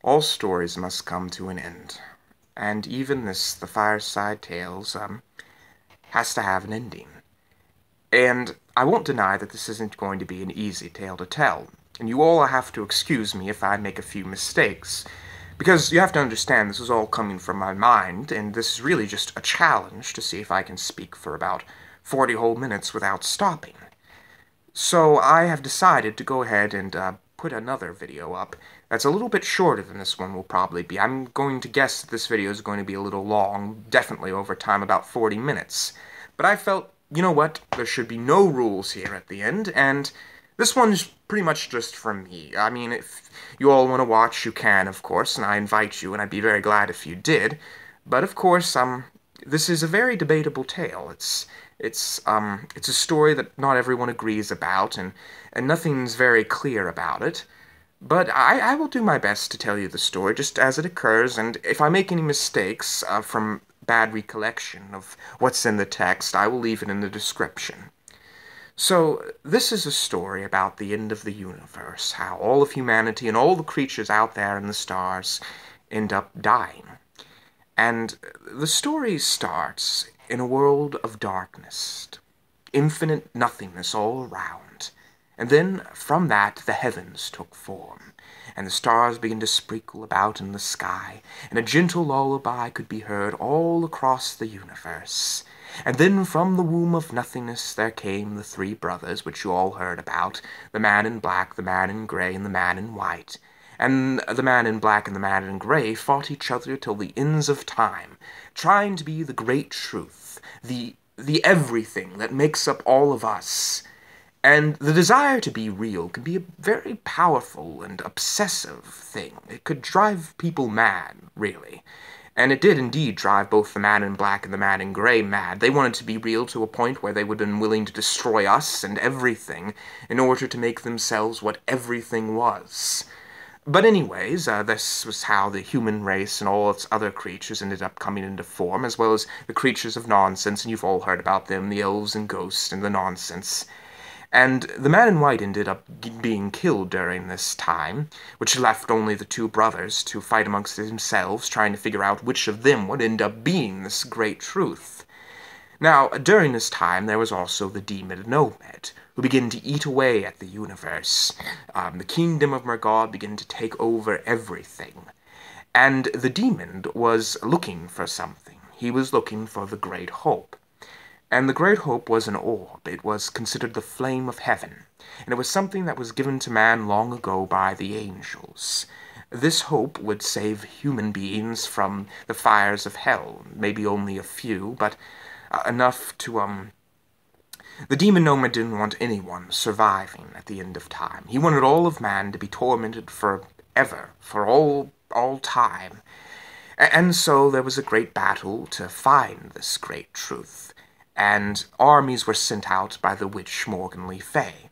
All stories must come to an end, and even this, the Fireside Tales, has to have an ending. And I won't deny that this isn't going to be an easy tale to tell, and you all have to excuse me if I make a few mistakes, because you have to understand this is all coming from my mind, and this is really just a challenge to see if I can speak for about 40 whole minutes without stopping. So I have decided to go ahead and put another video up that's a little bit shorter than this one will probably be. I'm going to guess that this video is going to be a little long, definitely over time, about 40 minutes. But I felt, you know what, there should be no rules here at the end, and this one's pretty much just for me. I mean, if you all want to watch, you can, of course, and I invite you, and I'd be very glad if you did. But of course, this is a very debatable tale. It's a story that not everyone agrees about, and nothing's very clear about it. But I will do my best to tell you the story just as it occurs, and if I make any mistakes from bad recollection of what's in the text, I will leave it in the description. So, this is a story about the end of the universe, how all of humanity and all the creatures out there in the stars end up dying. And the story starts in a world of darkness, infinite nothingness all around. And then, from that, the heavens took form, and the stars began to sprinkle about in the sky, and a gentle lullaby could be heard all across the universe. And then from the womb of nothingness there came the three brothers, which you all heard about, the man in black, the man in gray, and the man in white. And the man in black and the man in gray fought each other till the ends of time, trying to be the great truth, the everything that makes up all of us. And the desire to be real can be a very powerful and obsessive thing. It could drive people mad, really. And it did indeed drive both the man in black and the man in gray mad. They wanted to be real to a point where they would have been willing to destroy us and everything in order to make themselves what everything was. But anyways, this was how the human race and all its other creatures ended up coming into form, as well as the creatures of nonsense, and you've all heard about them, the elves and ghosts and the nonsense. And the man in white ended up being killed during this time, which left only the two brothers to fight amongst themselves, trying to figure out which of them would end up being this great truth. Now, during this time, there was also the demon Nomad, who began to eat away at the universe. The kingdom of Mergod began to take over everything. And the demon was looking for something. He was looking for the Great Hope. And the Great Hope was an orb. It was considered the flame of heaven, and it was something that was given to man long ago by the angels. This hope would save human beings from the fires of hell, maybe only a few, but enough to, The demon Nomad didn't want anyone surviving at the end of time. He wanted all of man to be tormented forever, for all time. And so there was a great battle to find this great truth. And armies were sent out by the witch Morgan Le Fay.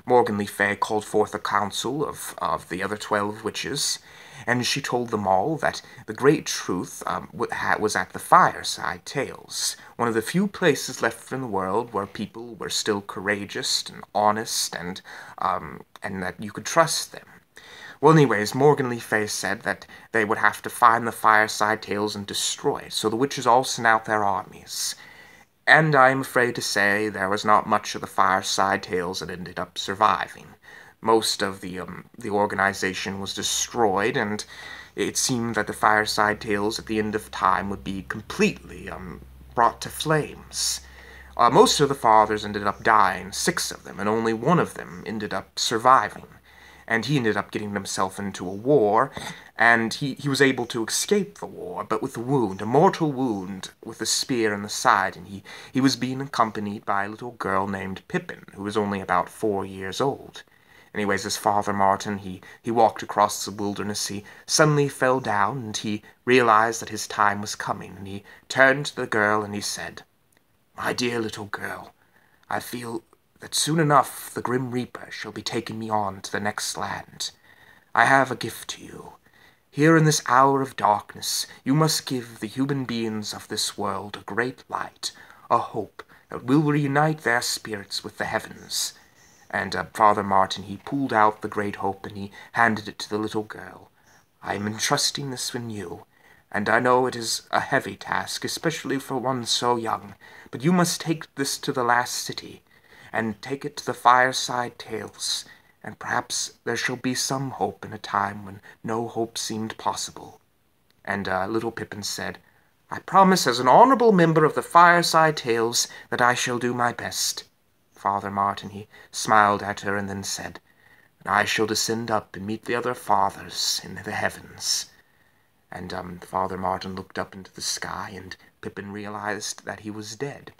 Morgan Le Fay called forth a council of the other 12 witches, and she told them all that the great truth was at the Fireside Tales, one of the few places left in the world where people were still courageous and honest, and that you could trust them. Well, anyways, Morgan Le Fay said that they would have to find the Fireside Tales and destroy it, so the witches all sent out their armies. And I am afraid to say there was not much of the Fireside Tales that ended up surviving. Most of the organization was destroyed, and it seemed that the Fireside Tales at the end of time would be completely brought to flames. Most of the fathers ended up dying, 6 of them, and only one of them ended up surviving. And he ended up getting himself into a war, and he was able to escape the war, but with a wound, a mortal wound, with a spear in the side, and he was being accompanied by a little girl named Pippin, who was only about 4 years old. Anyways, as Father Martin, he walked across the wilderness, he suddenly fell down, and he realized that his time was coming, and he turned to the girl and he said, "My dear little girl, I feel that soon enough the Grim Reaper shall be taking me on to the next land. I have a gift to you. Here in this hour of darkness, you must give the human beings of this world a great light, a hope that will reunite their spirits with the heavens." And Father Martin, he pulled out the great hope and he handed it to the little girl. I am entrusting this in you, and I know it is a heavy task, especially for one so young, but you must take this to the last city, and take it to the Fireside Tales, and perhaps there shall be some hope in a time when no hope seemed possible. And little Pippin said, I promise as an honorable member of the Fireside Tales that I shall do my best. Father Martin, he smiled at her and then said, and I shall descend up and meet the other fathers in the heavens. And Father Martin looked up into the sky, and Pippin realized that he was dead.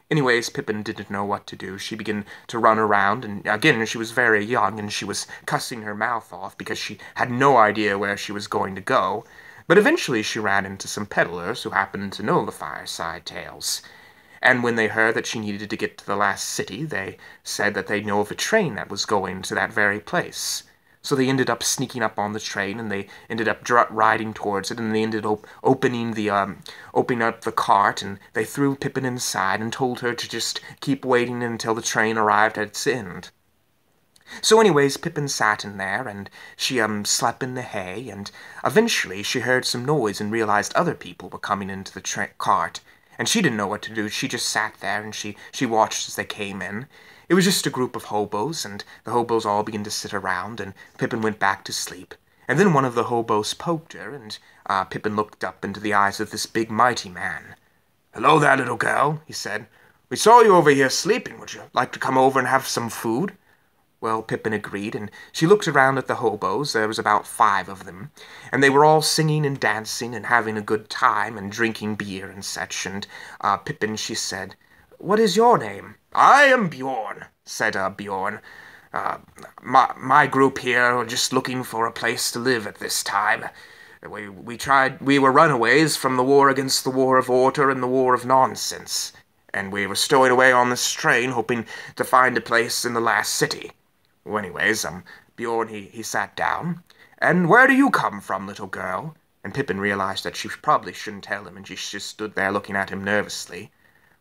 Anyways, Pippin didn't know what to do. She began to run around, and again, she was very young, and she was cussing her mouth off because she had no idea where she was going to go. But eventually she ran into some peddlers who happened to know the Fireside Tales. And when they heard that she needed to get to the last city, they said that they know of a train that was going to that very place. So they ended up sneaking up on the train, and they ended up riding towards it, and they ended up opening up the cart, and they threw Pippin inside and told her to just keep waiting until the train arrived at its end. So anyways, Pippin sat in there, and she slept in the hay, and eventually she heard some noise and realized other people were coming into the cart. And she didn't know what to do. She just sat there, and she watched as they came in. It was just a group of hobos, and the hobos all began to sit around, and Pippin went back to sleep. And then one of the hobos poked her, and Pippin looked up into the eyes of this big mighty man. "Hello there, little girl," he said. "We saw you over here sleeping. Would you like to come over and have some food?" Well, Pippin agreed, and she looked around at the hobos. There was about 5 of them, and they were all singing and dancing and having a good time and drinking beer and such, and Pippin, she said, "What is your name?" "I am Bjorn," said Bjorn. My group here are just looking for a place to live at this time. We were runaways from the war against the War of Order and the War of Nonsense, and we were stowing away on this train hoping to find a place in the last city. Well, anyways, Bjorn, he sat down. "And where do you come from, little girl?" And Pippin realized that she probably shouldn't tell him, and she just stood there looking at him nervously.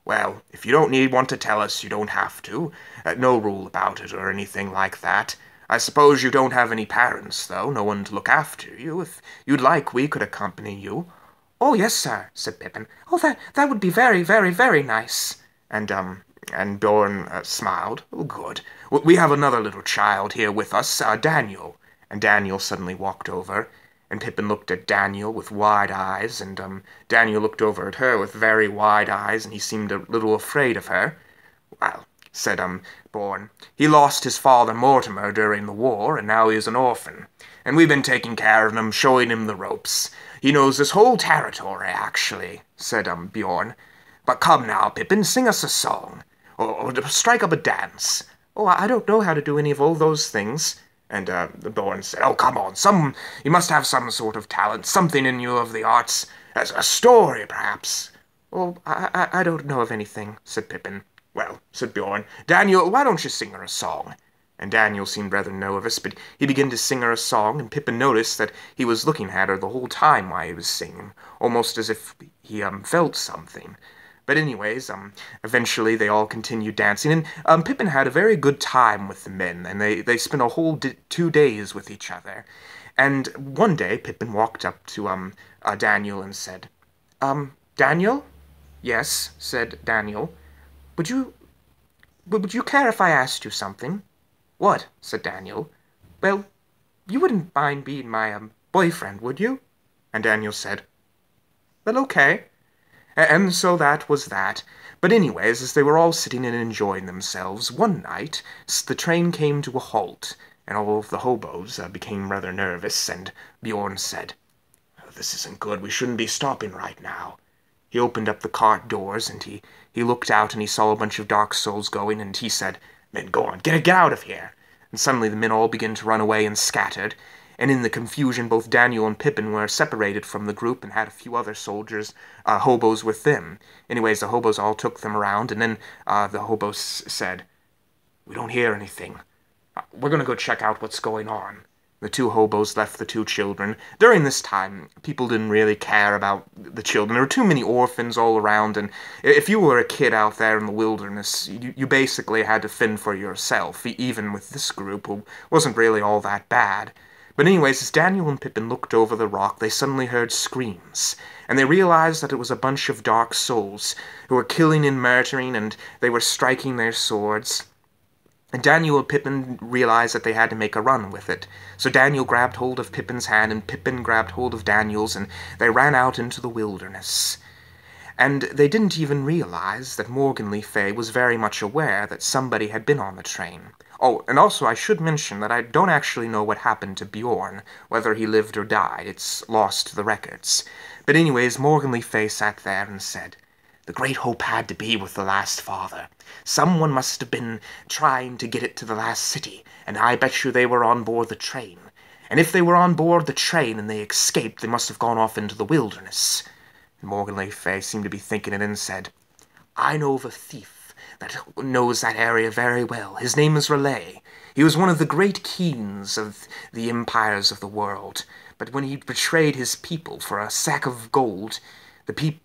"Well, if you don't want to tell us, you don't have to. No rule about it or anything like that. I suppose you don't have any parents, though, no one to look after you. If you'd like, we could accompany you." "Oh, yes, sir," said Pippin. "Oh, that would be very, very, very nice." And Bjorn smiled. "Oh, good. We have another little child here with us, Daniel." And Daniel suddenly walked over, and Pippin looked at Daniel with wide eyes, and Daniel looked over at her with very wide eyes, and he seemed a little afraid of her. "Well," said Bjorn, "he lost his father Mortimer during the war, and now he is an orphan. And we've been taking care of him, showing him the ropes. He knows this whole territory, actually," said Bjorn. "But come now, Pippin, sing us a song. Or strike up a dance." "Oh, I don't know how to do any of all those things." And the Bjorn said, "Oh, come on, you must have some sort of talent, something in you of the arts. As a story, perhaps." "Oh, I don't know of anything," said Pippin. "Well," said Bjorn, "Daniel, why don't you sing her a song?" And Daniel seemed rather nervous, but he began to sing her a song, and Pippin noticed that he was looking at her the whole time while he was singing, almost as if he felt something. But anyways, eventually they all continued dancing, and Pippin had a very good time with the men, and they spent a whole 2 days with each other. And one day, Pippin walked up to Daniel and said, "Daniel?" "Yes," said Daniel. Would you care if I asked you something?" "What?" said Daniel. "Well, you wouldn't mind being my boyfriend, would you?" And Daniel said, "Well, okay." And so that was that. But anyways, as they were all sitting and enjoying themselves, one night the train came to a halt, and all of the hobos became rather nervous, and Bjorn said, "This isn't good. We shouldn't be stopping right now." He opened up the cart doors, and he looked out, and he saw a bunch of dark souls going, and he said, "Men, go on, get out of here." And suddenly the men all began to run away and scattered, and in the confusion both Daniel and Pippin were separated from the group and had a few other soldiers, hobos with them. Anyways, the hobos all took them around, and then the hobos said, "We don't hear anything. We're going to go check out what's going on." The 2 hobos left the 2 children. During this time, people didn't really care about the children. There were too many orphans all around, and if you were a kid out there in the wilderness, you basically had to fend for yourself, even with this group, who wasn't really all that bad. But anyways, as Daniel and Pippin looked over the rock, they suddenly heard screams, and they realized that it was a bunch of dark souls who were killing and murdering, and they were striking their swords. And Daniel and Pippin realized that they had to make a run with it. So Daniel grabbed hold of Pippin's hand, and Pippin grabbed hold of Daniel's, and they ran out into the wilderness. And they didn't even realize that Morgan Le Fay was very much aware that somebody had been on the train. Oh, and also I should mention that I don't actually know what happened to Bjorn, whether he lived or died. It's lost to the records. But anyways, Morgan Le Fay sat there and said, "The Great Hope had to be with the last father. Someone must have been trying to get it to the last city, and I bet you they were on board the train. And if they were on board the train and they escaped, they must have gone off into the wilderness." And Morgan Le Fay seemed to be thinking it and said, "I know of a thief that knows that area very well. His name is Raleigh. He was one of the great kings of the empires of the world. But when he betrayed his people for a sack of gold, he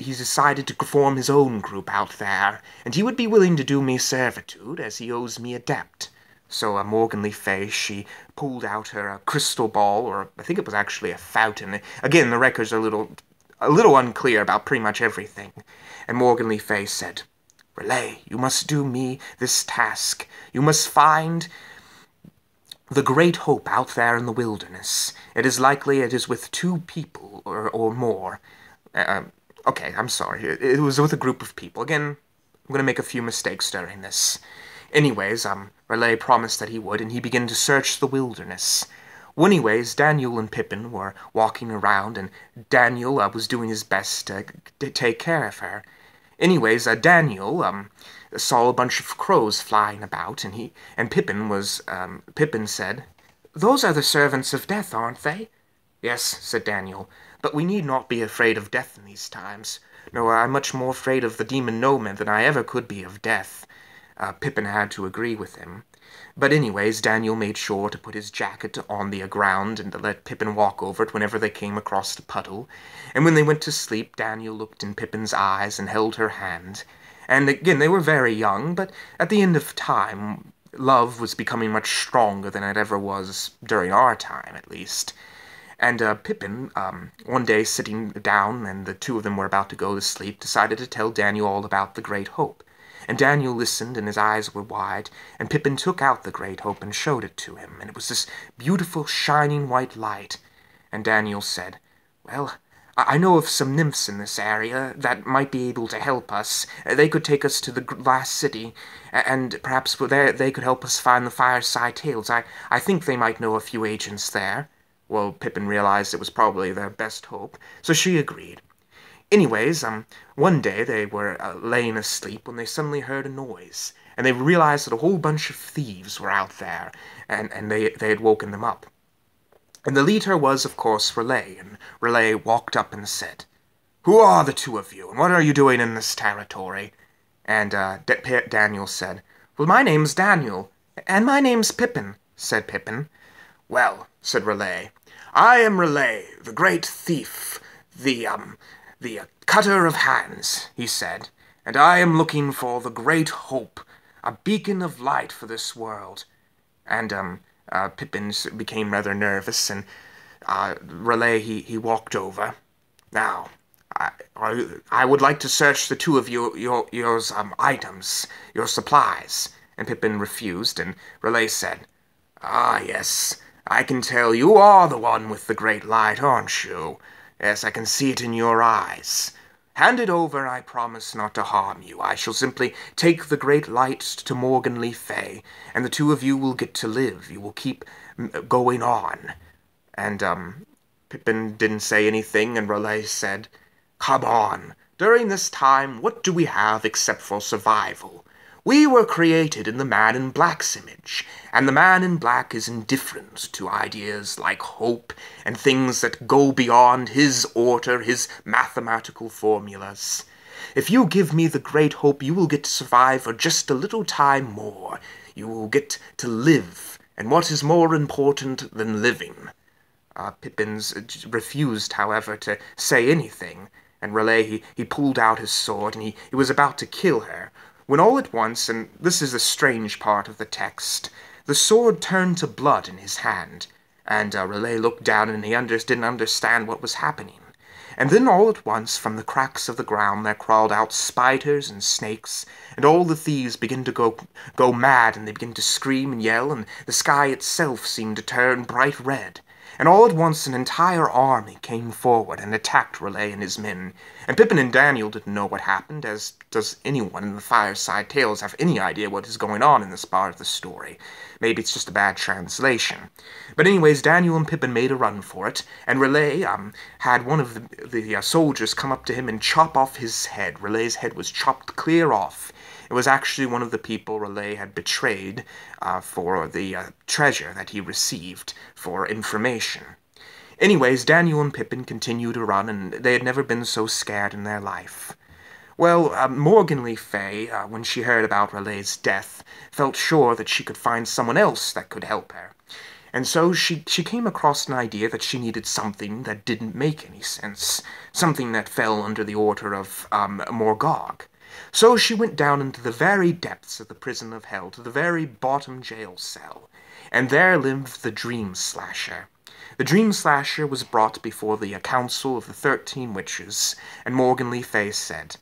decided to form his own group out there, and he would be willing to do me servitude, as he owes me a debt." So Morgan Le Fay, she pulled out her crystal ball, or I think it was actually a fountain. Again, the records are a little unclear about pretty much everything. And Morgan Le Fay said, "Raleigh, you must do me this task. You must find the Great Hope out there in the wilderness. It is likely it is with 2 people or more." Okay, I'm sorry. It was with a group of people. Again, I'm going to make a few mistakes during this. Anyways, Raleigh promised that he would, and he began to search the wilderness. Well, anyways, Daniel and Pippin were walking around, and Daniel was doing his best to take care of her. Anyways, Daniel saw a bunch of crows flying about, and Pippin said, "Those are the servants of death, aren't they?" "Yes," said Daniel, "but we need not be afraid of death in these times. No, I'm much more afraid of the demon Nomen than I ever could be of death." Pippin had to agree with him. But anyways, Daniel made sure to put his jacket on the ground and to let Pippin walk over it whenever they came across the puddle. And when they went to sleep, Daniel looked in Pippin's eyes and held her hand. And again, they were very young, but at the end of time, love was becoming much stronger than it ever was during our time, at least. And Pippin, one day sitting down, and the 2 of them were about to go to sleep, decided to tell Daniel all about the Great Hope. And Daniel listened, and his eyes were wide, and Pippin took out the Great Hope and showed it to him, and it was this beautiful, shining white light. And Daniel said, "Well, I know of some nymphs in this area that might be able to help us. They could take us to the last city, and perhaps they could help us find the Fireside Tales. I think they might know a few agents there." Well, Pippin realized it was probably their best hope, so she agreed. Anyways, one day they were laying asleep when they suddenly heard a noise, and they realized that a whole bunch of thieves were out there, and they had woken them up. And the leader was, of course, Raleigh, and Raleigh walked up and said, "Who are the 2 of you, and what are you doing in this territory?" And Daniel said, "Well, my name's Daniel." "And my name's Pippin," said Pippin. "Well," said Raleigh, "I am Raleigh, the great thief, the cutter of hands," he said, "and I am looking for the Great Hope, a beacon of light for this world." And Pippin became rather nervous, and Raleigh, he walked over. "Now, I would like to search the 2 of your items, your supplies." And Pippin refused, and Raleigh said, "Ah, yes, I can tell you are the one with the great light, aren't you? Yes, I can see it in your eyes. Hand it over, and I promise not to harm you. I shall simply take the great light to Morgan Le Fay, and the 2 of you will get to live. You will keep going on." And Pippin didn't say anything, and Raleigh said, "Come on. During this time, what do we have except for survival? We were created in the Man in Black's image, and the Man in Black is indifferent to ideas like hope and things that go beyond his order, his mathematical formulas. If you give me the Great Hope, you will get to survive for just a little time more. You will get to live, and what is more important than living?" Pippin refused, however, to say anything, and Raleigh, he pulled out his sword, and he was about to kill her, when all at once, and this is the strange part of the text, the sword turned to blood in his hand, And Raleigh looked down and he didn't understand what was happening. And then all at once, from the cracks of the ground, there crawled out spiders and snakes, and all the thieves began to go mad, and they began to scream and yell, and the sky itself seemed to turn bright red. And all at once an entire army came forward and attacked Raleigh and his men. And Pippin and Daniel didn't know what happened, as does anyone in the Fireside Tales have any idea what is going on in this part of the story. Maybe it's just a bad translation. But anyways, Daniel and Pippin made a run for it, and Raleigh had one of the soldiers come up to him and chop off his head. Raleigh's head was chopped clear off. It was actually one of the people Raleigh had betrayed for the treasure that he received for information. Anyways, Daniel and Pippin continued to run, and they had never been so scared in their life. Well, Morgan Le Fay, when she heard about Raleigh's death, felt sure that she could find someone else that could help her. And so she came across an idea that she needed something that didn't make any sense, something that fell under the order of Morgog. So she went down into the very depths of the prison of hell, to the very bottom jail cell, and there lived the Dream Slasher. The Dream Slasher was brought before the Council of the 13 Witches, and Morgan Le Fay said,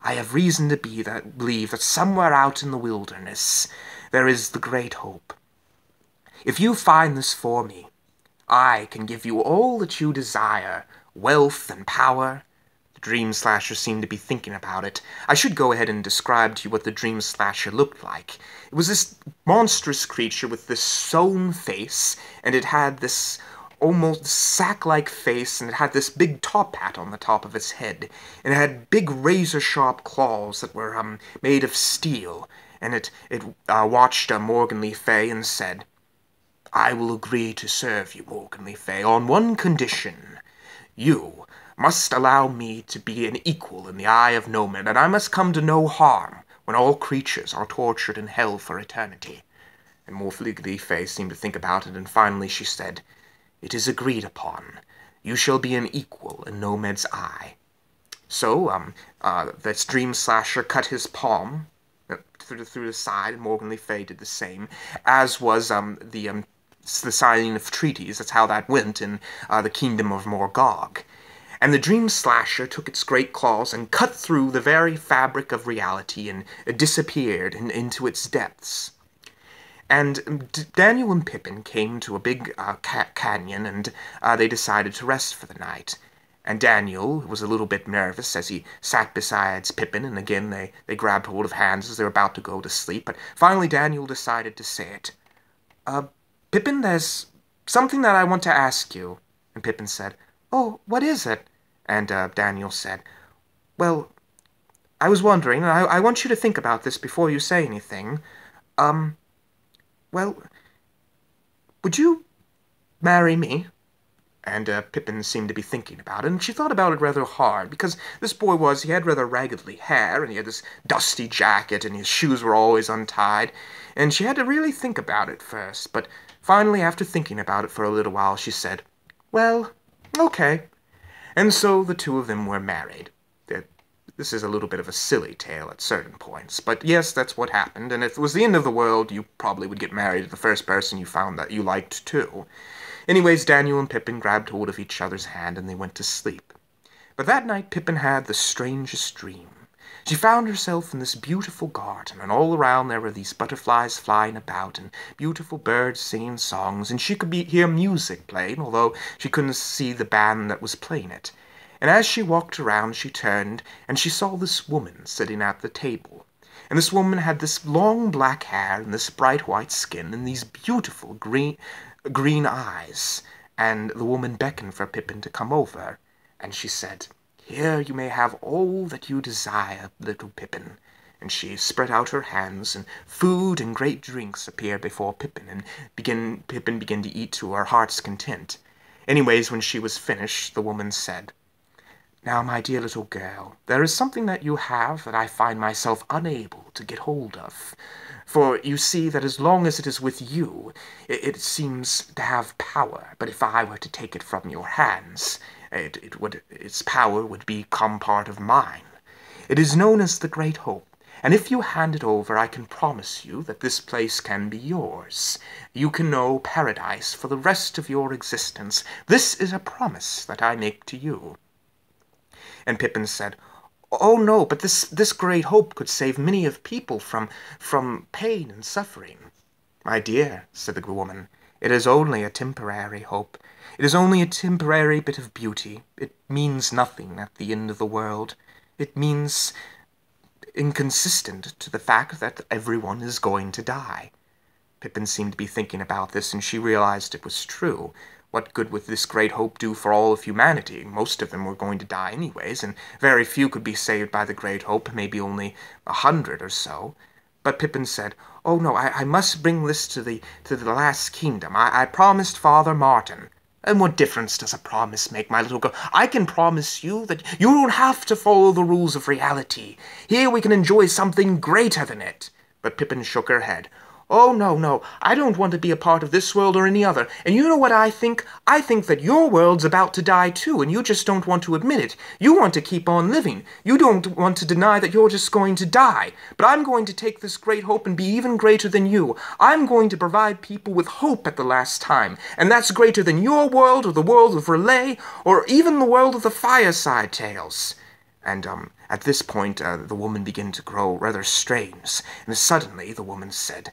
"I have reason to believe that somewhere out in the wilderness there is the great hope. If you find this for me, I can give you all that you desire, wealth and power." The Dream Slasher seemed to be thinking about it. I should go ahead and describe to you what the Dream Slasher looked like. It was this monstrous creature with this sewn face, and it had this almost sack-like face, and it had this big top hat on the top of its head, and it had big razor-sharp claws that were made of steel, and it watched Morgan Le Fay and said, "I will agree to serve you, Morgan Le Fay, on one condition. You must allow me to be an equal in the eye of no man, and I must come to no harm when all creatures are tortured in hell for eternity." And Morgan Le Fay seemed to think about it, and finally she said, "It is agreed upon. You shall be an equal in Nomad's eye." So, this Dream Slasher cut his palm through the side, and Morgan Le Fay did the same, as was the signing of treaties. That's how that went in the Kingdom of Morgog. And the Dream Slasher took its great claws and cut through the very fabric of reality, and it disappeared into its depths. And Daniel and Pippin came to a big canyon, and they decided to rest for the night. And Daniel was a little bit nervous as he sat beside Pippin, and again they grabbed hold of hands as they were about to go to sleep. But finally Daniel decided to say it. "Pippin, there's something that I want to ask you." And Pippin said, "Oh, what is it?" And Daniel said, "Well, I was wondering, and I want you to think about this before you say anything. Well, would you marry me?" And Pippin seemed to be thinking about it, and she thought about it rather hard, because this boy he had rather raggedly hair, and he had this dusty jacket, and his shoes were always untied, and she had to really think about it first. But finally, after thinking about it for a little while, she said, "Well, okay." And so the two of them were married. This is a little bit of a silly tale at certain points, but yes, that's what happened, and if it was the end of the world, you probably would get married to the first person you found that you liked, too. Anyways, Daniel and Pippin grabbed hold of each other's hand, and they went to sleep. But that night, Pippin had the strangest dream. She found herself in this beautiful garden, and all around there were these butterflies flying about, and beautiful birds singing songs, and she could hear music playing, although she couldn't see the band that was playing it. And as she walked around, she turned, and she saw this woman sitting at the table. And this woman had this long black hair, and this bright white skin, and these beautiful green eyes. And the woman beckoned for Pippin to come over, and she said, "Here you may have all that you desire, little Pippin." And she spread out her hands, and food and great drinks appeared before Pippin, and Pippin began to eat to her heart's content. Anyways, when she was finished, the woman said, "Now, my dear little girl, there is something that you have that I find myself unable to get hold of. For you see that as long as it is with you, it seems to have power. But if I were to take it from your hands, its power would become part of mine. It is known as the Great Hope, and if you hand it over, I can promise you that this place can be yours. You can know paradise for the rest of your existence. This is a promise that I make to you." And Pippin said, "Oh no, but this great hope could save many of people from pain and suffering." "My dear," said the woman, "it is only a temporary hope. It is only a temporary bit of beauty. It means nothing at the end of the world. It means inconsistent to the fact that everyone is going to die." Pippin seemed to be thinking about this, and she realized it was true. What good would this great hope do for all of humanity? Most of them were going to die anyways, and very few could be saved by the great hope, maybe only 100 or so. But Pippin said, "Oh no, I must bring this to the last kingdom. I promised Father Martin." "And what difference does a promise make, my little girl? I can promise you that you don't have to follow the rules of reality. Here we can enjoy something greater than it." But Pippin shook her head. "Oh, no, no, I don't want to be a part of this world or any other. And you know what I think? I think that your world's about to die too, and you just don't want to admit it. You want to keep on living. You don't want to deny that you're just going to die. But I'm going to take this great hope and be even greater than you. I'm going to provide people with hope at the last time. And that's greater than your world, or the world of Relay, or even the world of the Fireside Tales." And at this point, the woman began to grow rather strange. And suddenly the woman said,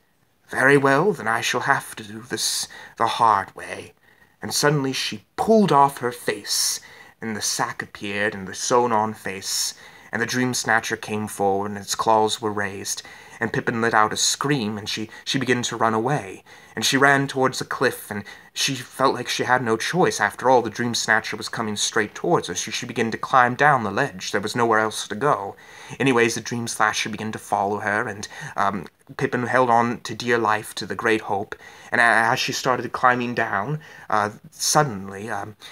"Very well, then I shall have to do this the hard way." And suddenly she pulled off her face, and the sack appeared, and the sewn-on face, and the Dream Snatcher came forward, and its claws were raised, and Pippin let out a scream, and she began to run away, and she ran towards a cliff, and she felt like she had no choice. After all, the Dream Snatcher was coming straight towards her, so she began to climb down the ledge. There was nowhere else to go. Anyways, the Dream Slasher began to follow her, and Pippin held on to dear life to the great hope, and as she started climbing down, suddenly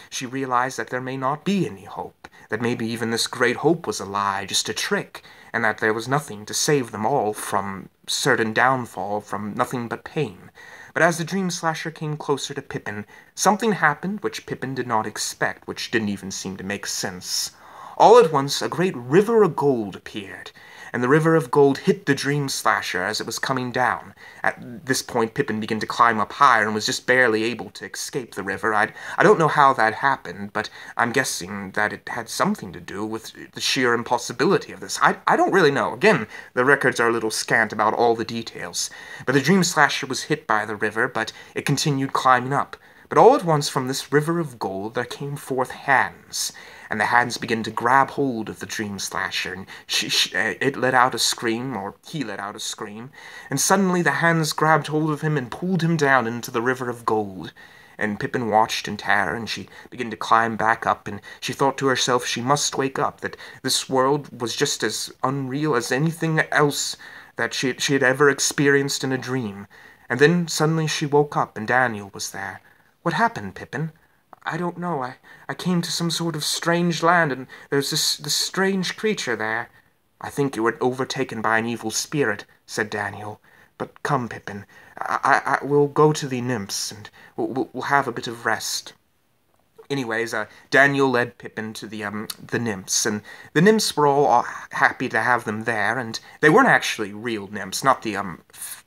she realized that there may not be any hope, that maybe even this great hope was a lie, just a trick, and that there was nothing to save them all from certain downfall, from nothing but pain. But as the Dream Slasher came closer to Pippin, something happened which Pippin did not expect, which didn't even seem to make sense. All at once, a great river of gold appeared, and the river of gold hit the Dream Slasher as it was coming down. At this point, Pippin began to climb up higher and was just barely able to escape the river. I don't know how that happened, but I'm guessing that it had something to do with the sheer impossibility of this. I don't really know. Again, the records are a little scant about all the details. But the Dream Slasher was hit by the river, but it continued climbing up. But all at once, from this river of gold, there came forth hands, and the hands began to grab hold of the Dream Slasher, and it let out a scream, or he let out a scream, and suddenly the hands grabbed hold of him and pulled him down into the river of gold. And Pippin watched in terror, and she began to climb back up, and she thought to herself she must wake up, that this world was just as unreal as anything else that she had ever experienced in a dream. And then suddenly she woke up, and Daniel was there. "What happened, Pippin?" "I don't know. I came to some sort of strange land, and there's this strange creature there." "I think you were overtaken by an evil spirit," said Daniel. "But come, Pippin, we'll go to the nymphs, and we'll have a bit of rest." Anyways, Daniel led Pippin to the nymphs, and the nymphs were all happy to have them there, and they weren't actually real nymphs, not the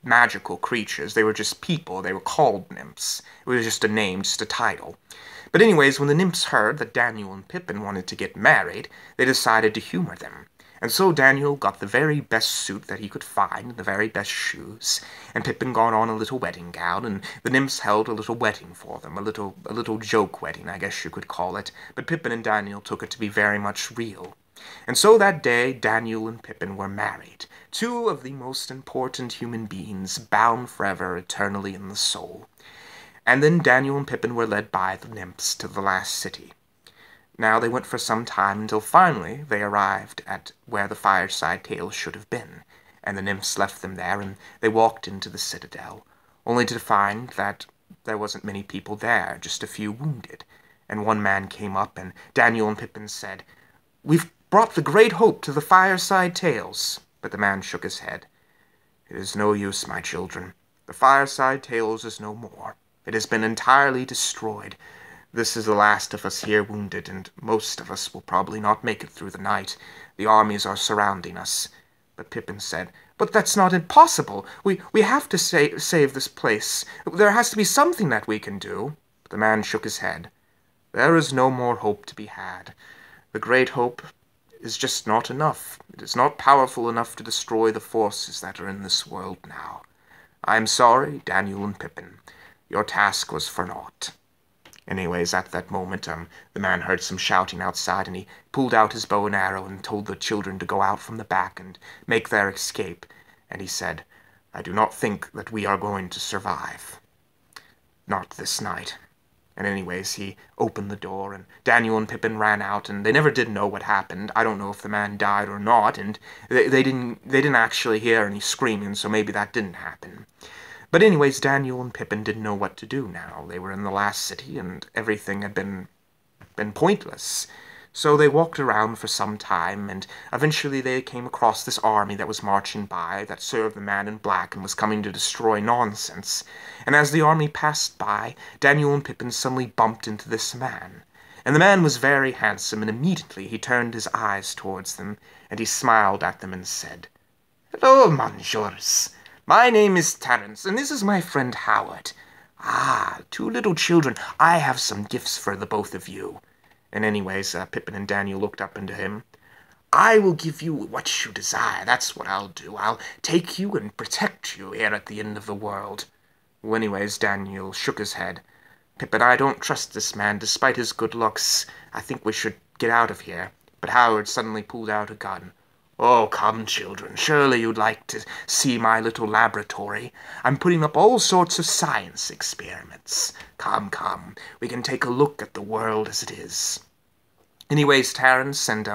magical creatures. They were just people. They were called nymphs. It was just a name, just a title. But anyways, when the nymphs heard that Daniel and Pippin wanted to get married, they decided to humor them. And so Daniel got the very best suit that he could find, and the very best shoes, and Pippin got on a little wedding gown, and the nymphs held a little wedding for them, a little joke wedding, I guess you could call it, but Pippin and Daniel took it to be very much real. And so that day, Daniel and Pippin were married, two of the most important human beings, bound forever, eternally in the soul. And then Daniel and Pippin were led by the nymphs to the last city. Now they went for some time until finally they arrived at where the Fireside Tales should have been, and the nymphs left them there, and they walked into the citadel, only to find that there wasn't many people there, just a few wounded. And one man came up, and Daniel and Pippin said, "We've brought the great hope to the Fireside Tales." But the man shook his head. "It is no use, my children. The Fireside Tales is no more. It has been entirely destroyed. This is the last of us here wounded, and most of us will probably not make it through the night. The armies are surrounding us. But Pippin said, "But that's not impossible. We have to save this place. There has to be something that we can do." But the man shook his head. "There is no more hope to be had. The great hope is just not enough. It is not powerful enough to destroy the forces that are in this world now. I am sorry, Daniel and Pippin. Your task was for naught." Anyways, at that moment, the man heard some shouting outside, and he pulled out his bow and arrow and told the children to go out from the back and make their escape. And he said, "I do not think that we are going to survive. Not this night." And anyways, he opened the door, and Daniel and Pippin ran out, and they never did know what happened. I don't know if the man died or not, and they didn't actually hear any screaming, so maybe that didn't happen. But anyways, Daniel and Pippin didn't know what to do now. They were in the last city, and everything had been pointless. So they walked around for some time, and eventually they came across this army that was marching by, that served the man in black and was coming to destroy nonsense. And as the army passed by, Daniel and Pippin suddenly bumped into this man. And the man was very handsome, and immediately he turned his eyes towards them, and he smiled at them and said, "Hello, monsieurs. My name is Terence, and this is my friend Howard. Ah, two little children, I have some gifts for the both of you." And anyways, Pippin and Daniel looked up into him. "I will give you what you desire, that's what I'll do. I'll take you and protect you here at the end of the world." Well, anyways, Daniel shook his head. "Pippin, I don't trust this man, despite his good looks. I think we should get out of here." But Howard suddenly pulled out a gun. "Oh, come, children, surely you'd like to see my little laboratory. I'm putting up all sorts of science experiments. Come, we can take a look at the world as it is." Anyways, Terence and,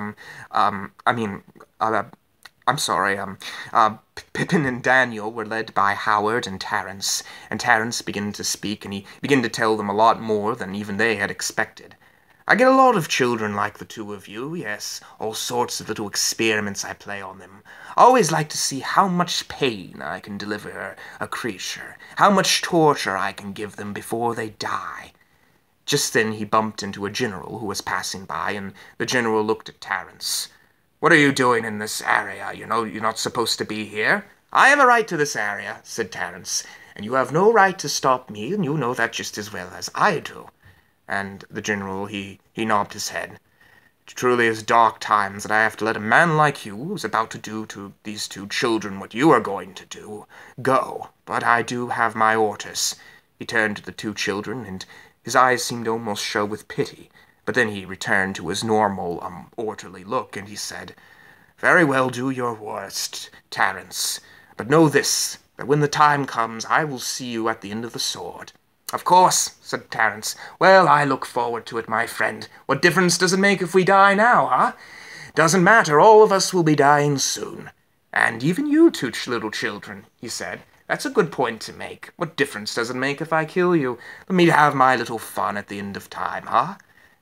Pippin and Daniel were led by Howard and Terence began to speak, and he began to tell them a lot more than even they had expected. "I get a lot of children like the two of you, yes, all sorts of little experiments I play on them. I always like to see how much pain I can deliver a creature, how much torture I can give them before they die." Just then he bumped into a general who was passing by, and the general looked at Terence. "What are you doing in this area? You know you're not supposed to be here." "I have a right to this area," said Terence, "and you have no right to stop me, and you know that just as well as I do." And the general, he nodded his head. "It truly is dark times that I have to let a man like you, who's about to do to these two children what you are going to do, go. But I do have my orders." He turned to the two children, and his eyes seemed to almost show with pity. But then he returned to his normal, orderly look, and he said, "Very well, do your worst, Terence. But know this, that when the time comes, I will see you at the end of the sword." "Of course," said Terence. "Well, I look forward to it, my friend. What difference does it make if we die now, huh? Doesn't matter, all of us will be dying soon. And even you two little children," he said. "That's a good point to make. What difference does it make if I kill you? Let me have my little fun at the end of time, huh?"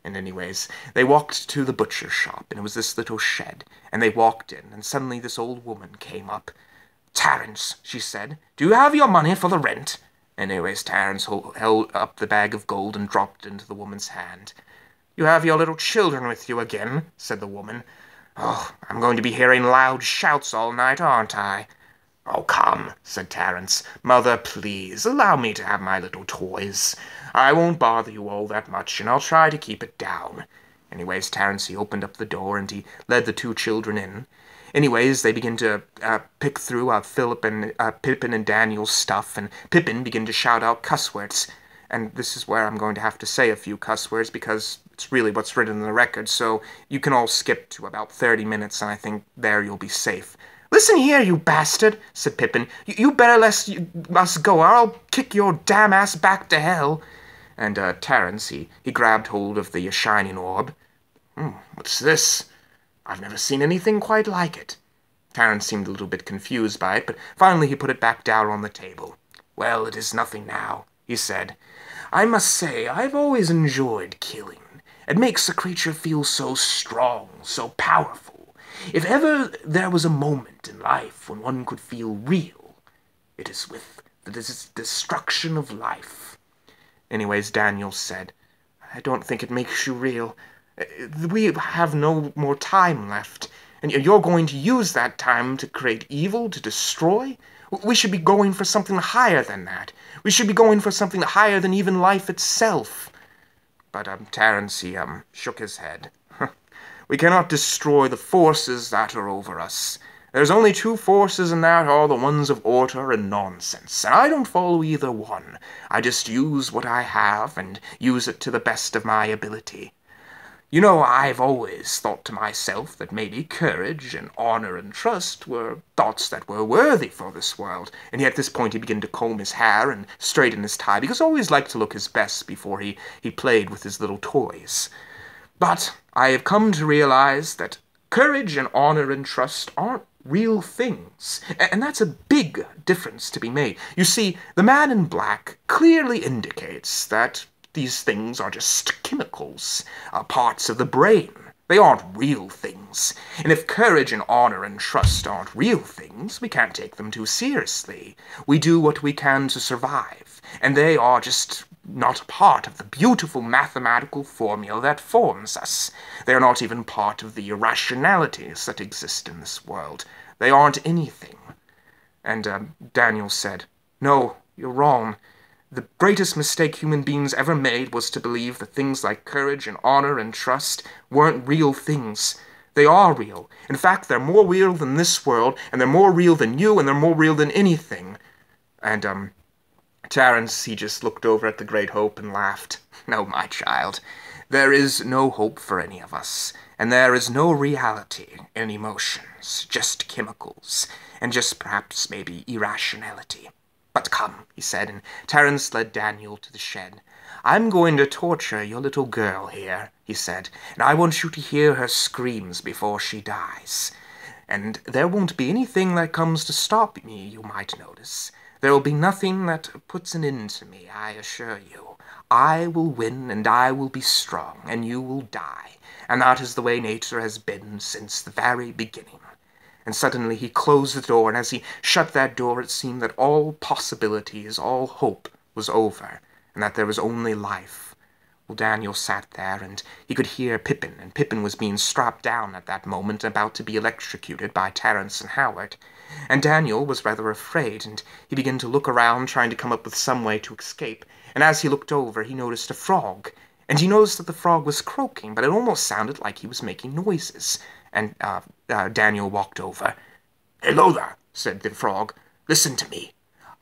And anyways, they walked to the butcher's shop, and it was this little shed, and they walked in, and suddenly this old woman came up. "Terence," she said, "do you have your money for the rent?" Anyways, Terence held up the bag of gold and dropped it into the woman's hand. "You have your little children with you again," said the woman. "Oh, I'm going to be hearing loud shouts all night, aren't I?" "Oh, come," said Terence. "Mother, please, allow me to have my little toys. I won't bother you all that much, and I'll try to keep it down." Anyways, Terence, he opened up the door, and he led the two children in. Anyways, they began to pick through Pippin and Daniel's stuff, and Pippin began to shout out cuss words. And this is where I'm going to have to say a few cuss words, because it's really what's written in the record, so you can all skip to about 30 minutes, and I think there you'll be safe. "Listen here, you bastard," said Pippin. You better let us go, or I'll kick your damn ass back to hell." And Terence, he grabbed hold of the shining orb. "What's this? I've never seen anything quite like it." Terence seemed a little bit confused by it, but finally he put it back down on the table. "Well, it is nothing now," he said. "I must say, I've always enjoyed killing. It makes a creature feel so strong, so powerful. If ever there was a moment in life when one could feel real, it is with the destruction of life." Anyways, Daniel said, "I don't think it makes you real. We have no more time left. And you're going to use that time to create evil, to destroy? We should be going for something higher than that. We should be going for something higher than even life itself. But, Terence, he, shook his head. We cannot destroy the forces that are over us. There's only two forces, and that are the ones of order and nonsense, and I don't follow either one. I just use what I have, and use it to the best of my ability. You know, I've always thought to myself that maybe courage and honor and trust were thoughts that were worthy for this world. And yet at this point he began to comb his hair and straighten his tie, because he always liked to look his best before he played with his little toys. But I have come to realize that courage and honor and trust aren't real things. And that's a big difference to be made. You see, the man in black clearly indicates that these things are just chemicals, parts of the brain. They aren't real things. And if courage and honor and trust aren't real things, we can't take them too seriously. We do what we can to survive, and they are just not a part of the beautiful mathematical formula that forms us. They are not even part of the irrationalities that exist in this world. They aren't anything. And Daniel said, "No, you're wrong. The greatest mistake human beings ever made was to believe that things like courage and honor and trust weren't real things. They are real. In fact, they're more real than this world, and they're more real than you, and they're more real than anything." And, Terence, he just looked over at the Great Hope and laughed. "No, my child, there is no hope for any of us, and there is no reality in emotions, just chemicals, and just perhaps maybe irrationality. But come," he said, and Terence led Daniel to the shed. "I'm going to torture your little girl here," he said, "and I want you to hear her screams before she dies. And there won't be anything that comes to stop me, you might notice. There will be nothing that puts an end to me, I assure you. I will win, and I will be strong, and you will die. And that is the way nature has been since the very beginning." And suddenly he closed the door, and as he shut that door it seemed that all possibilities, all hope was over, and that there was only life. Well, Daniel sat there, and he could hear Pippin, and Pippin was being strapped down at that moment, about to be electrocuted by Terence and Howard. And Daniel was rather afraid, and he began to look around, trying to come up with some way to escape. And as he looked over, he noticed a frog. And he noticed that the frog was croaking, but it almost sounded like he was making noises. And Daniel walked over. "Hello there," said the frog. "Listen to me.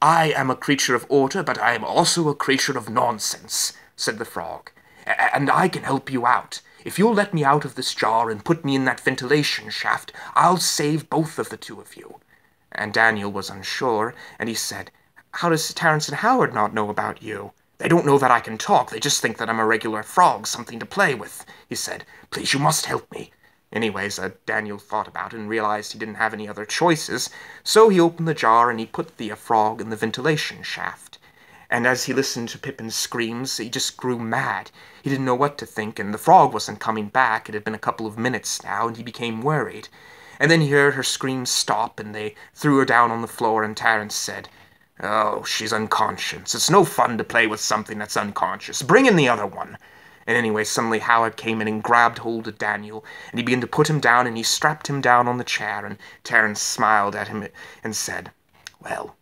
I am a creature of order, but I am also a creature of nonsense," said the frog. "And I can help you out. If you'll let me out of this jar and put me in that ventilation shaft, I'll save both of the two of you." And Daniel was unsure, and he said, "How does Terence and Howard not know about you?" "They don't know that I can talk. They just think that I'm a regular frog, something to play with," he said. "Please, you must help me." Anyways, Daniel thought about it and realized he didn't have any other choices, so he opened the jar and he put the frog in the ventilation shaft. And as he listened to Pippin's screams, he just grew mad. He didn't know what to think, and the frog wasn't coming back. It had been a couple of minutes now, and he became worried. And then he heard her screams stop, and they threw her down on the floor, and Terence said, "Oh, she's unconscious. It's no fun to play with something that's unconscious. Bring in the other one." And anyway, suddenly Howard came in and grabbed hold of Daniel, and he began to put him down, and he strapped him down on the chair, and Terence smiled at him and said, "Well,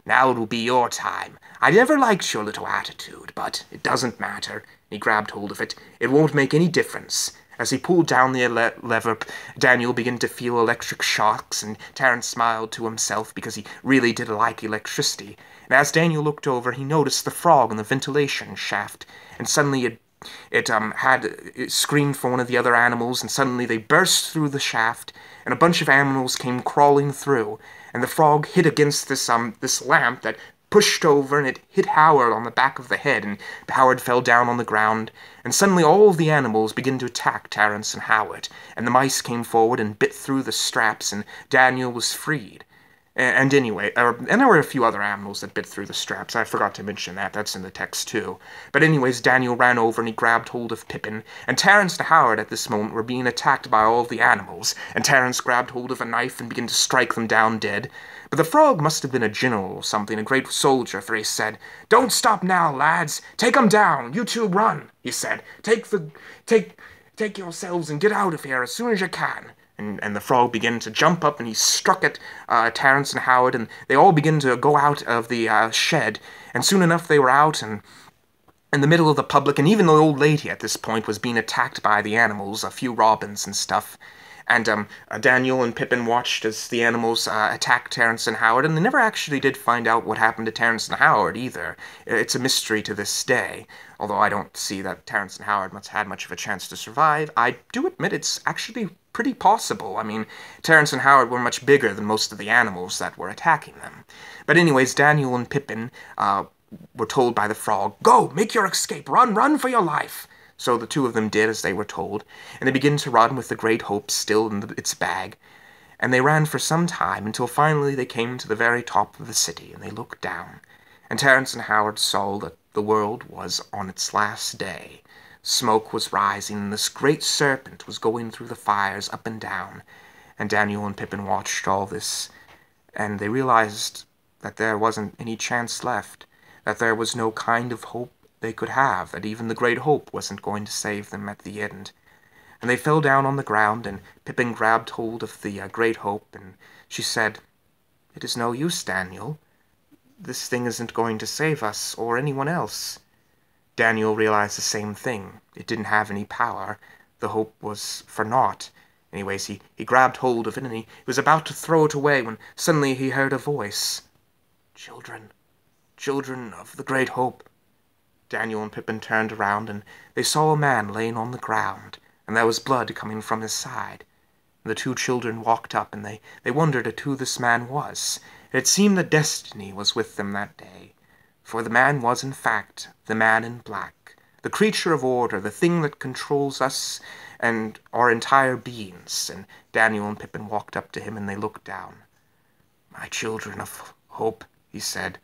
now it will be your time. I never liked your little attitude, but it doesn't matter." He grabbed hold of it. "It won't make any difference." As he pulled down the lever, Daniel began to feel electric shocks, and Terence smiled to himself because he really did like electricity. And as Daniel looked over, he noticed the frog in the ventilation shaft, and suddenly it screamed for one of the other animals, and suddenly they burst through the shaft, and a bunch of animals came crawling through, and the frog hit against this lamp that pushed over, and it hit Howard on the back of the head, and Howard fell down on the ground, and suddenly all of the animals began to attack Terence and Howard, and the mice came forward and bit through the straps, and Daniel was freed. And anyway, and there were a few other animals that bit through the straps. I forgot to mention that. That's in the text, too. But anyways, Daniel ran over and he grabbed hold of Pippin. And Terence and Howard at this moment were being attacked by all of the animals. And Terence grabbed hold of a knife and began to strike them down dead. But the frog must have been a general or something, a great soldier, for he said, "Don't stop now, lads. Take 'em down. You two run," he said. Take yourselves and get out of here as soon as you can." And the frog began to jump up, and he struck at Terence and Howard, and they all began to go out of the shed, and soon enough they were out, and in the middle of the public, and even the old lady at this point was being attacked by the animals, a few robins and stuff. And Daniel and Pippin watched as the animals attacked Terence and Howard, and they never actually did find out what happened to Terence and Howard either. It's a mystery to this day, although I don't see that Terence and Howard had much of a chance to survive. I do admit it's actually pretty possible. I mean, Terence and Howard were much bigger than most of the animals that were attacking them. But anyways, Daniel and Pippin were told by the frog, "Go, make your escape, run for your life." So the two of them did as they were told, and they began to run with the Great Hope still in its bag. And they ran for some time until finally they came to the very top of the city, and they looked down. And Terence and Howard saw that the world was on its last day. Smoke was rising, and this great serpent was going through the fires up and down. And Daniel and Pippin watched all this, and they realized that there wasn't any chance left, that there was no kind of hope they could have, that even the Great Hope wasn't going to save them at the end. And they fell down on the ground, and Pippin grabbed hold of the Great Hope, and she said, "It is no use, Daniel. This thing isn't going to save us or anyone else." Daniel realized the same thing. It didn't have any power. The hope was for naught. Anyways, he grabbed hold of it, and he was about to throw it away when suddenly he heard a voice. "Children, children of the Great Hope." Daniel and Pippin turned around, and they saw a man laying on the ground, and there was blood coming from his side. The two children walked up, and they wondered at who this man was. It seemed that destiny was with them that day, for the man was, in fact, the man in black, the creature of order, the thing that controls us and our entire beings. And Daniel and Pippin walked up to him, and they looked down. "My children of hope," he said,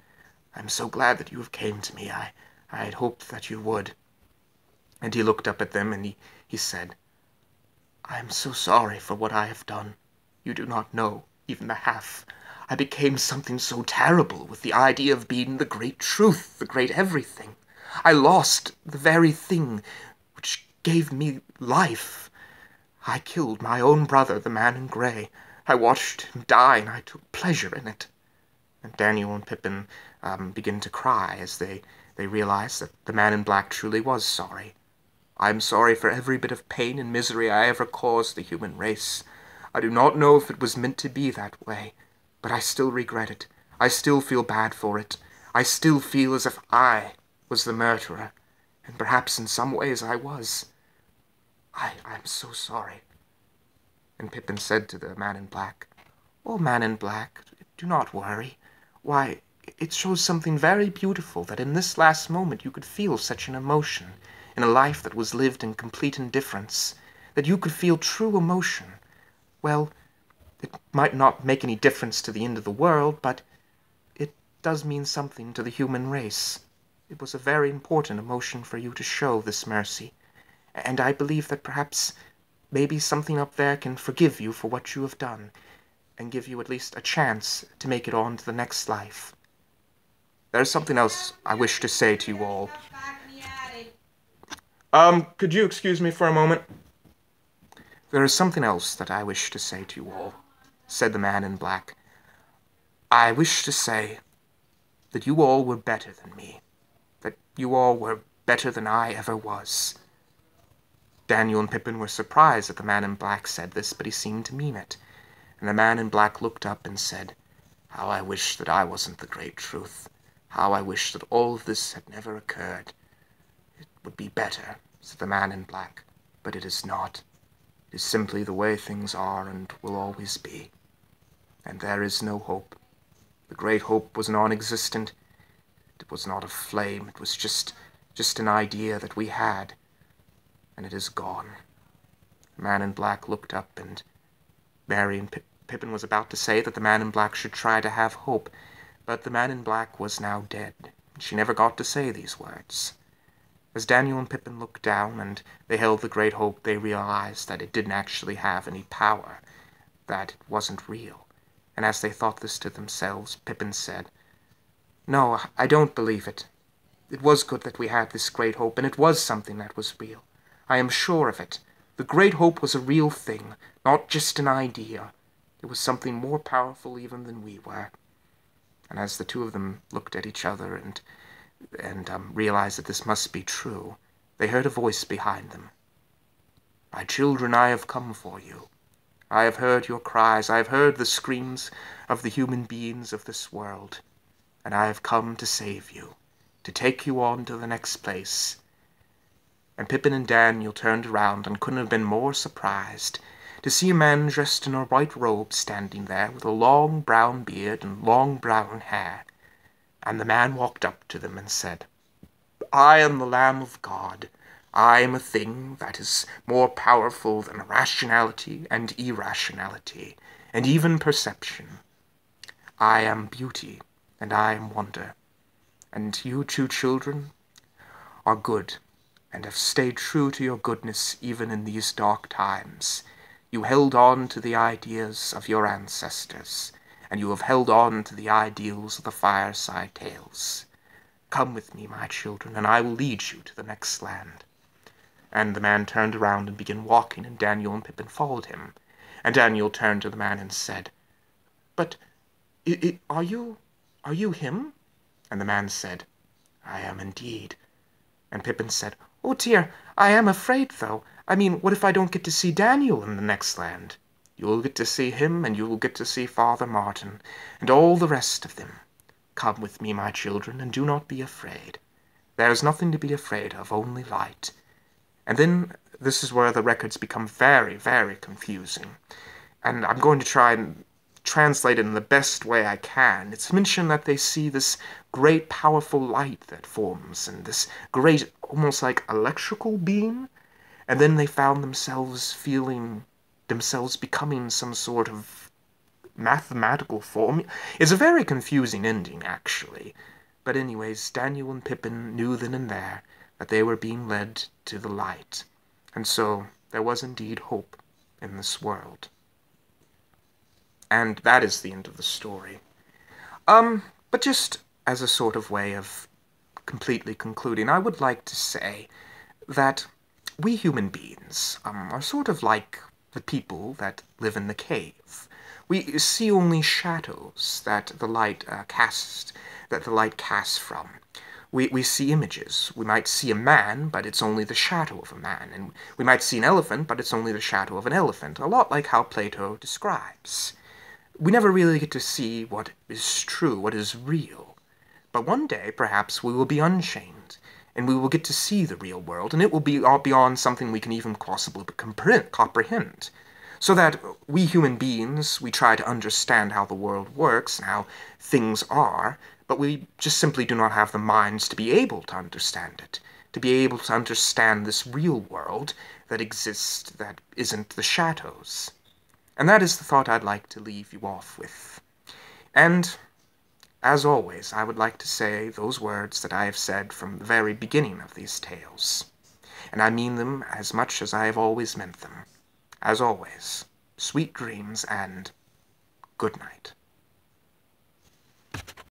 "I'm so glad that you have came to me. I had hoped that you would." And he looked up at them, and he said, "I am so sorry for what I have done. You do not know even the half. I became something so terrible with the idea of being the great truth, the great everything. I lost the very thing which gave me life. I killed my own brother, the man in gray. I watched him die, and I took pleasure in it." And Daniel and Pippin began to cry as they realized that the man in black truly was sorry. "I am sorry for every bit of pain and misery I ever caused the human race. I do not know if it was meant to be that way, but I still regret it. I still feel bad for it. I still feel as if I was the murderer, and perhaps in some ways I was. I'm so sorry." And Pippin said to the man in black, "Oh, man in black, do not worry. Why, it shows something very beautiful that in this last moment you could feel such an emotion, in a life that was lived in complete indifference, that you could feel true emotion. Well, it might not make any difference to the end of the world, but it does mean something to the human race. It was a very important emotion for you to show this mercy, and I believe that perhaps maybe something up there can forgive you for what you have done, and give you at least a chance to make it on to the next life. There's something else I wish to say to you all." Could you excuse me for a moment? "There is something else that I wish to say to you all," said the man in black. "I wish to say that you all were better than me, that you all were better than I ever was." Daniel and Pippin were surprised that the man in black said this, but he seemed to mean it. And the man in black looked up and said, "How I wish that I wasn't the great truth. How I wish that all of this had never occurred. It would be better," said the man in black, "but it is not. It is simply the way things are and will always be. And there is no hope. The great hope was non-existent. It was not a flame. It was just an idea that we had. And it is gone." The man in black looked up, and Mary and Pippin was about to say that the man in black should try to have hope, but the man in black was now dead, and she never got to say these words. As Daniel and Pippin looked down and they held the Great Hope, they realized that it didn't actually have any power, that it wasn't real. And as they thought this to themselves, Pippin said, "No, I don't believe it. It was good that we had this Great Hope, and it was something that was real. I am sure of it. The great hope was a real thing, not just an idea. It was something more powerful even than we were. And as the two of them looked at each other and realized that this must be true, they heard a voice behind them. "My children, I have come for you. I have heard your cries. I have heard the screams of the human beings of this world. And I have come to save you, to take you on to the next place." And Pippin and Daniel turned around and couldn't have been more surprised to see a man dressed in a white robe standing there with a long brown beard and long brown hair. And the man walked up to them and said, "I am the Lamb of God. I am a thing that is more powerful than rationality and irrationality, and even perception. I am beauty, and I am wonder. And you two children are good, and have stayed true to your goodness even in these dark times. You held on to the ideas of your ancestors, and you have held on to the ideals of the Fireside Tales. Come with me, my children, and I will lead you to the next land." And the man turned around and began walking, and Daniel and Pippin followed him. And Daniel turned to the man and said, "But are you him?" And the man said, "I am indeed." And Pippin said, "Oh dear, I am afraid, though. I mean, what if I don't get to see Daniel in the next land?" "You will get to see him, and you will get to see Father Martin, and all the rest of them. Come with me, my children, and do not be afraid. There is nothing to be afraid of, only light." And then this is where the records become very, very confusing. And I'm going to try and translate it in the best way I can. It's mentioned that they see this great powerful light that forms, and this great, almost like electrical beam, and then they found themselves feeling themselves becoming some sort of mathematical form. It's a very confusing ending, actually. But anyways, Daniel and Pippin knew then and there that they were being led to the light, and so there was indeed hope in this world. And that is the end of the story. But just as a sort of way of completely concluding, I would like to say that we human beings are sort of like the people that live in the cave. We see only shadows that the light casts from. We see images. We might see a man, but it's only the shadow of a man. And we might see an elephant, but it's only the shadow of an elephant. A lot like how Plato describes. We never really get to see what is true, what is real. But one day, perhaps, we will be unchained, and we will get to see the real world, and it will be all beyond something we can even possibly comprehend. So that we human beings, we try to understand how the world works and how things are, but we just simply do not have the minds to be able to understand it, to be able to understand this real world that exists that isn't the shadows. And that is the thought I'd like to leave you off with. And, as always, I would like to say those words that I have said from the very beginning of these tales. And I mean them as much as I have always meant them. As always, sweet dreams and good night.